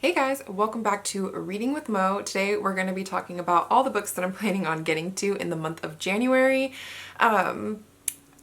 Hey guys, welcome back to Reading with Mo. Today we're going to be talking about all the books that I'm planning on getting to in the month of January. I'm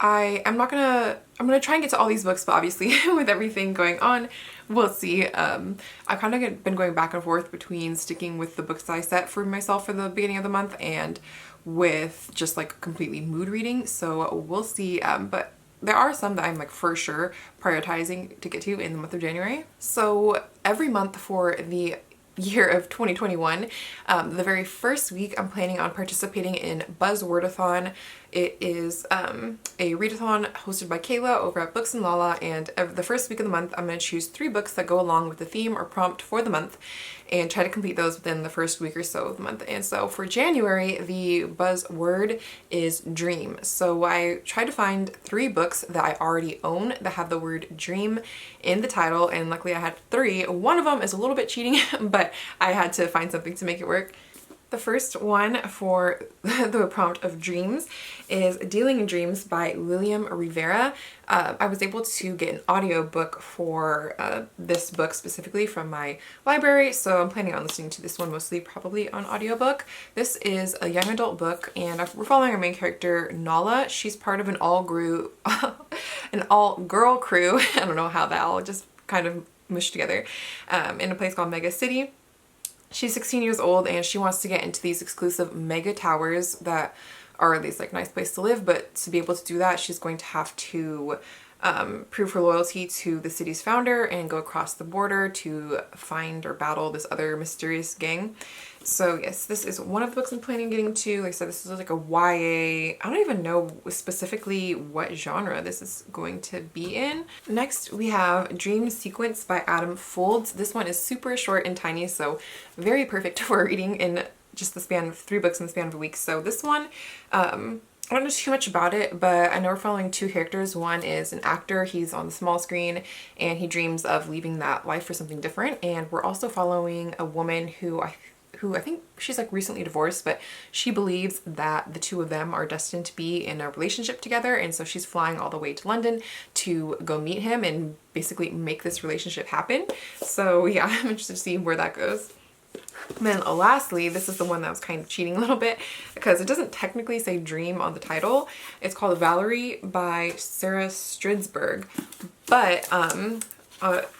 gonna try and get to all these books, but obviously with everything going on, we'll see. I've kind of been going back and forth between sticking with the books that I set for myself for the beginning of the month and with just like completely mood reading, so we'll see. But there are some that I'm like for sure prioritizing to get to in the month of January. So every month for the year of 2021, the very first week I'm planning on participating in Buzzword-A-Thon. It is a readathon hosted by Kayla over at Books and Lala, and the first week of the month I'm going to choose 3 books that go along with the theme or prompt for the month and try to complete those within the first week or so of the month. And so for January, the buzzword is dream. So I tried to find 3 books that I already own that have the word dream in the title, and luckily I had 3. One of them is a little bit cheating, but I had to find something to make it work. The first one for the prompt of dreams is Dealing in Dreams by William Rivera. I was able to get an audiobook for this book specifically from my library, so I'm planning on listening to this one mostly probably on audiobook. This is a young adult book, and we're following our main character, Nala. She's part of an all-girl crew. I don't know how that all just kind of mushed together, in a place called Mega City. She's 16 years old and she wants to get into these exclusive mega towers that are at least like nice place to live, but to be able to do that she's going to have to prove her loyalty to the city's founder and go across the border to find or battle this other mysterious gang. So yes, this is one of the books I'm planning on getting to. Like I said, this is like a YA. I don't even know specifically what genre this is going to be in. Next, we have Dream Sequence by Adam Folds. This one is super short and tiny, so very perfect for reading in just the span of 3 books in the span of a week. So this one, I don't know too much about it, but I know we're following 2 characters. One is an actor, he's on the small screen, and he dreams of leaving that life for something different. And we're also following a woman who I think she's like recently divorced, but she believes that the 2 of them are destined to be in a relationship together, and so she's flying all the way to London to go meet him and basically make this relationship happen. So yeah, I'm interested to see where that goes. And then lastly, this is the one that was kind of cheating a little bit because it doesn't technically say dream on the title. It's called Valerie by Sarah Stridsberg, but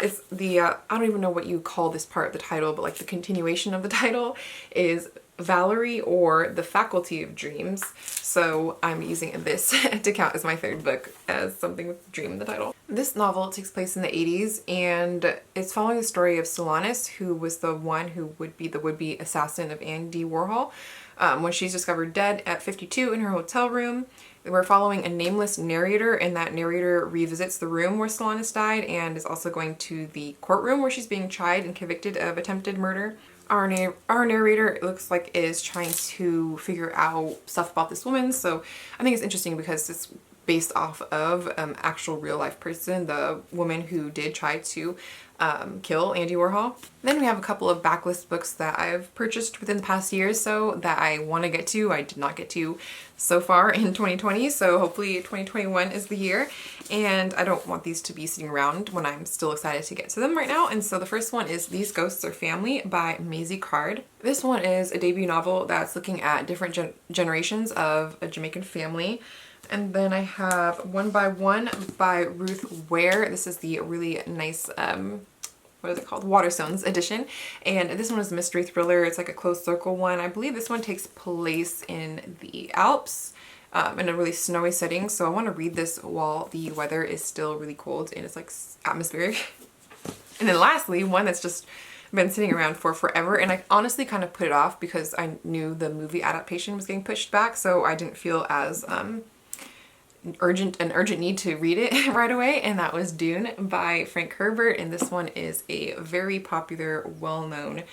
it's the I don't even know what you call this part of the title, but like the continuation of the title is Valerie or the Faculty of Dreams. So I'm using this to count as my 3rd book as something with dream in the title. This novel takes place in the 80s and it's following the story of Solanas, who was the one who would be the would-be assassin of Andy Warhol, when she's discovered dead at 52 in her hotel room. We're following a nameless narrator, and that narrator revisits the room where Solanas died and is also going to the courtroom where she's being tried and convicted of attempted murder. Our narrator, it looks like, is trying to figure out stuff about this woman, so I think it's interesting because it's based off of actual real life person, the woman who did try to kill Andy Warhol. Then we have a couple of backlist books that I've purchased within the past year or so that I want to get to. I did not get to so far in 2020, so hopefully 2021 is the year. And I don't want these to be sitting around when I'm still excited to get to them right now. And so the first one is These Ghosts Are Family by Maisie. This one is a debut novel that's looking at different generations of a Jamaican family. And then I have One by One by Ruth Ware. This is the really nice, what is it called? Waterstones edition. And this one is a mystery thriller. It's like a closed circle one. I believe this one takes place in the Alps, in a really snowy setting. So I want to read this while the weather is still really cold and it's like atmospheric. And then lastly, one that's just been sitting around for forever, and I honestly kind of put it off because I knew the movie adaptation was getting pushed back, so I didn't feel as urgent need to read it right away, and that was Dune by Frank Herbert. And this one is a very popular, well-known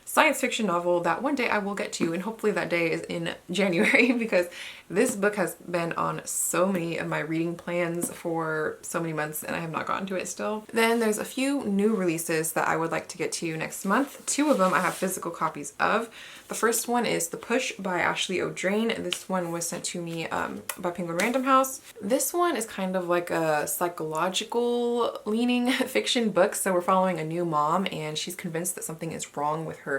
science fiction novel that one day I will get to, and hopefully that day is in January because this book has been on so many of my reading plans for so many months and I have not gotten to it still. Then there's a few new releases that I would like to get to next month. Two of them I have physical copies of. The first one is The Push by Ashley O'Drain. This one was sent to me by Penguin Random House. This one is kind of like a psychological leaning fiction book. So we're following a new mom and she's convinced that something is wrong with her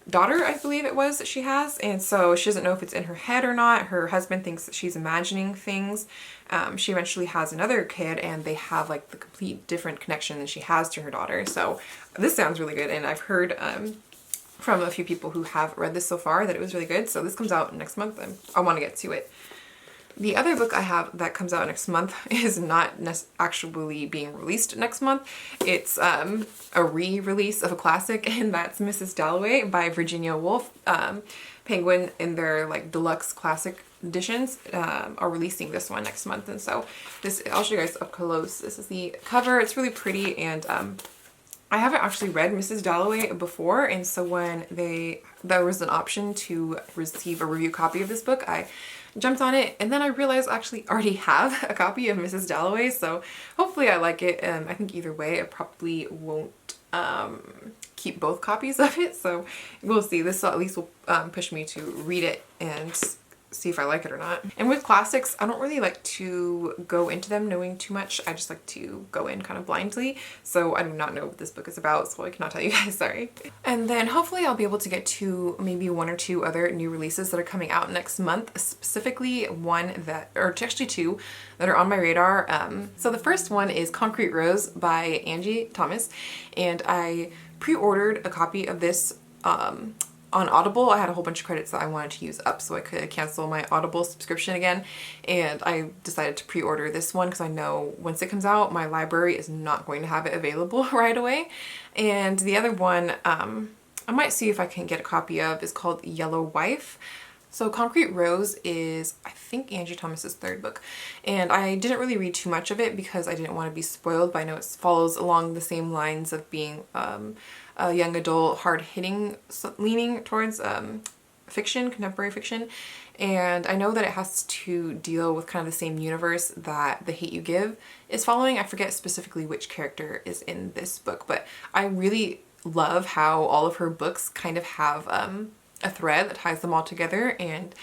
daughter, I believe it was, that she has, and so she doesn't know if it's in her head or not. Her husband thinks that she's imagining things. She eventually has another kid and they have like the complete different connection than she has to her daughter. So this sounds really good, and I've heard from a few people who have read this so far that it was really good. So this comes out next month and I want to get to it. The other book I have that comes out next month is not actually being released next month. It's a re-release of a classic, and that's Mrs. Dalloway by Virginia Woolf. Penguin, in their like deluxe classic editions, are releasing this one next month, and so this, I'll show you guys up close. This is the cover. It's really pretty, and I haven't actually read Mrs. Dalloway before, and so when there was an option to receive a review copy of this book, I jumped on it, and then I realized I actually already have a copy of Mrs. Dalloway, so hopefully I like it. I think either way I probably won't keep both copies of it, so we'll see. This at least will push me to read it and see if I like it or not. And with classics, I don't really like to go into them knowing too much. I just like to go in kind of blindly. So I do not know what this book is about, so I cannot tell you guys, sorry. And then hopefully I'll be able to get to maybe one or two other new releases that are coming out next month, specifically one that, or actually two that are on my radar. So the first one is Concrete Rose by Angie Thomas, and I pre-ordered a copy of this on Audible. I had a whole bunch of credits that I wanted to use up so I could cancel my Audible subscription again, and I decided to pre-order this one because I know once it comes out my library is not going to have it available right away. And the other one I might see if I can get a copy of is called Yellow Wife. So Concrete Rose is, I think, Angie Thomas's third book, and I didn't really read too much of it because I didn't want to be spoiled, but I know it follows along the same lines of being a young adult, hard-hitting, leaning towards fiction, contemporary fiction, and I know that it has to deal with kind of the same universe that The Hate U Give is following. I forget specifically which character is in this book, but I really love how all of her books kind of have a thread that ties them all together, and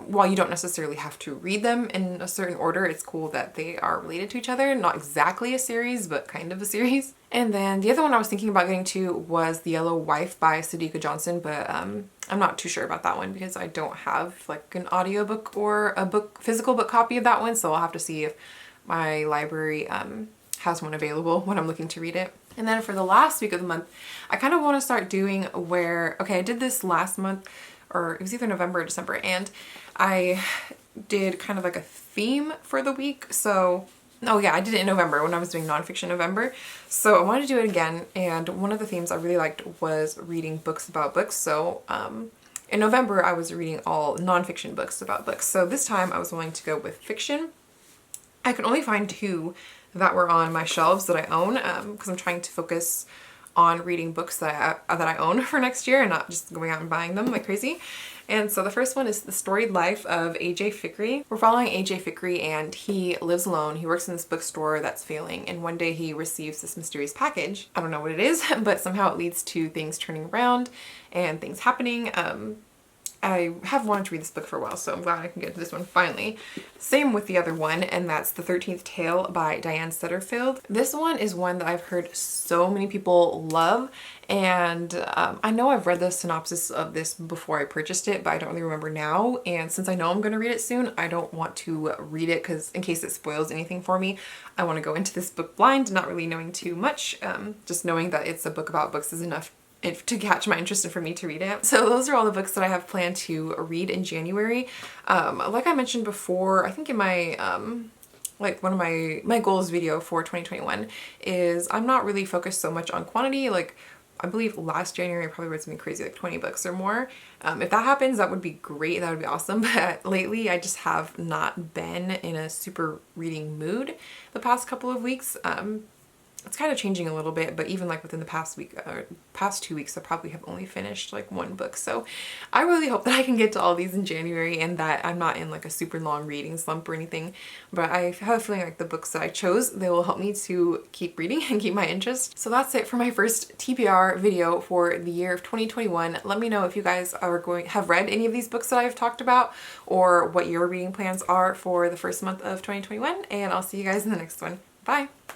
while you don't necessarily have to read them in a certain order, it's cool that they are related to each other. Not exactly a series, but kind of a series. And then the other one I was thinking about getting to was The Yellow Wife by Sadika Johnson, but I'm not too sure about that one because I don't have like an audiobook or a physical book copy of that one, so I'll have to see if my library has one available when I'm looking to read it. And then for the last week of the month, I kind of want to start doing I did this last month, or it was either November or December, and I did kind of like a theme for the week. So, oh yeah, I did it in November when I was doing nonfiction November. So I wanted to do it again, and one of the themes I really liked was reading books about books. So in November I was reading all nonfiction books about books. So this time I was willing to go with fiction. I could only find two that were on my shelves that I own because I'm trying to focus on reading books that I own for next year and not just going out and buying them like crazy. And so the first one is The Storied Life of A.J. Fikry. We're following A.J. Fikry, and he lives alone. He works in this bookstore that's failing, and one day he receives this mysterious package. I don't know what it is, but somehow it leads to things turning around and things happening. I have wanted to read this book for a while, so I'm glad I can get to this one finally. Same with the other one, and that's The 13th Tale by Diane Setterfield. This one is one that I've heard so many people love, and I know I've read the synopsis of this before I purchased it, but I don't really remember now, and since I know I'm going to read it soon, I don't want to read it because in case it spoils anything for me, I want to go into this book blind, not really knowing too much. Just knowing that it's a book about books is enough to catch my interest and for me to read it. So those are all the books that I have planned to read in January. Like I mentioned before, I think in my like one of my goals video for 2021 is I'm not really focused so much on quantity. Like I believe last January I probably read something crazy like 20 books or more. If that happens, that would be great. That would be awesome. But lately I just have not been in a super reading mood the past couple of weeks. It's kind of changing a little bit, but even like within the past week or past 2 weeks, I probably have only finished like one book. So I really hope that I can get to all these in January and that I'm not in like a super long reading slump or anything. But I have a feeling like the books that I chose, they will help me to keep reading and keep my interest. So that's it for my first TBR video for the year of 2021. Let me know if you guys have read any of these books that I've talked about, or what your reading plans are for the first month of 2021, and I'll see you guys in the next one. Bye!